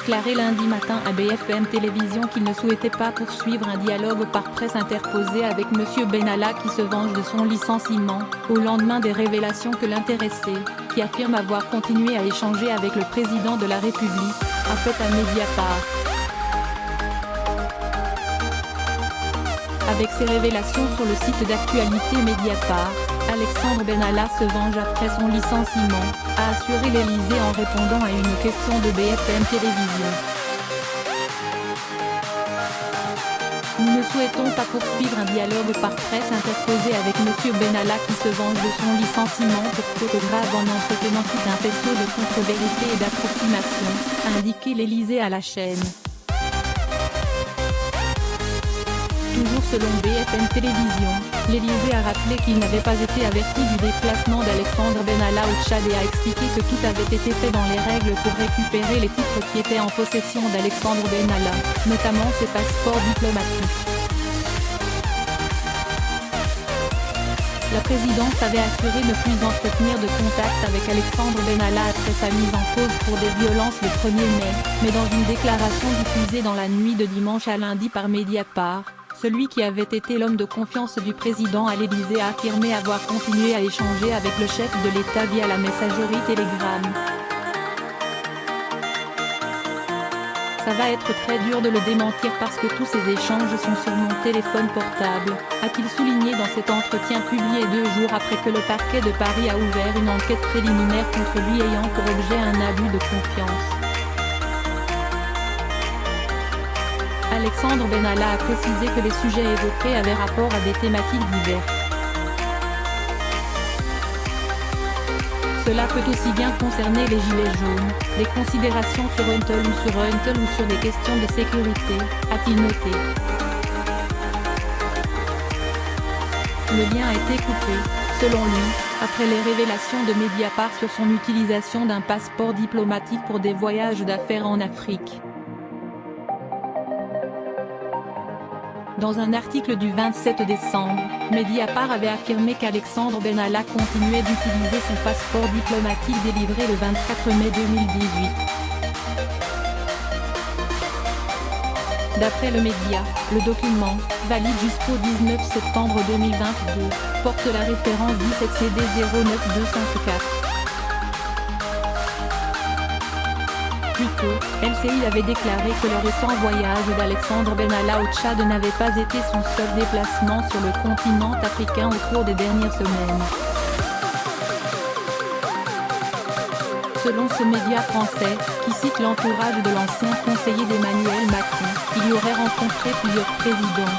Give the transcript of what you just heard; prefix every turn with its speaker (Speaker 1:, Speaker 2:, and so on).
Speaker 1: déclaré lundi matin à BFM Télévision qu'il ne souhaitait pas poursuivre un dialogue par presse interposé avec M. Benalla qui se venge de son licenciement, au lendemain des révélations que l'intéressé, qui affirme avoir continué à échanger avec le président de la République, a fait à Mediapart. Avec ces révélations sur le site d'actualité Mediapart, Alexandre Benalla se venge après son licenciement, a assuré l'Élysée en répondant à une question de BFM Télévision. Nous ne souhaitons pas poursuivre un dialogue par presse interposé avec M. Benalla qui se venge de son licenciement pour faute grave en entretenant tout un faisceau de contre-vérités et d'approximations, a indiqué l'Élysée à la chaîne. Toujours selon BFM Télévision, l'Élysée a rappelé qu'il n'avait pas été averti du déplacement d'Alexandre Benalla au Tchad et a expliqué que tout avait été fait dans les règles pour récupérer les titres qui étaient en possession d'Alexandre Benalla, notamment ses passeports diplomatiques. La présidence avait assuré ne plus entretenir de contact avec Alexandre Benalla après sa mise en cause pour des violences le 1er mai, mais dans une déclaration diffusée dans la nuit de dimanche à lundi par Mediapart, celui qui avait été l'homme de confiance du président à l'Élysée a affirmé avoir continué à échanger avec le chef de l'État via la messagerie Telegram. Ça va être très dur de le démentir parce que tous ces échanges sont sur mon téléphone portable, a-t-il souligné dans cet entretien publié 2 jours après que le parquet de Paris a ouvert une enquête préliminaire contre lui ayant pour objet un abus de confiance. Alexandre Benalla a précisé que les sujets évoqués avaient rapport à des thématiques diverses. Cela peut aussi bien concerner les gilets jaunes, des considérations sur Untel ou sur des questions de sécurité, a-t-il noté. Le lien a été coupé, selon lui, après les révélations de Mediapart sur son utilisation d'un passeport diplomatique pour des voyages d'affaires en Afrique. Dans un article du 27 décembre, Mediapart avait affirmé qu'Alexandre Benalla continuait d'utiliser son passeport diplomatique délivré le 24 mai 2018. D'après le média, le document, valide jusqu'au 19 septembre 2022, porte la référence 17 CD 09254. Plus tôt, LCI avait déclaré que le récent voyage d'Alexandre Benalla au Tchad n'avait pas été son seul déplacement sur le continent africain au cours des dernières semaines. Selon ce média français, qui cite l'entourage de l'ancien conseiller d'Emmanuel Macron, il y aurait rencontré plusieurs présidents,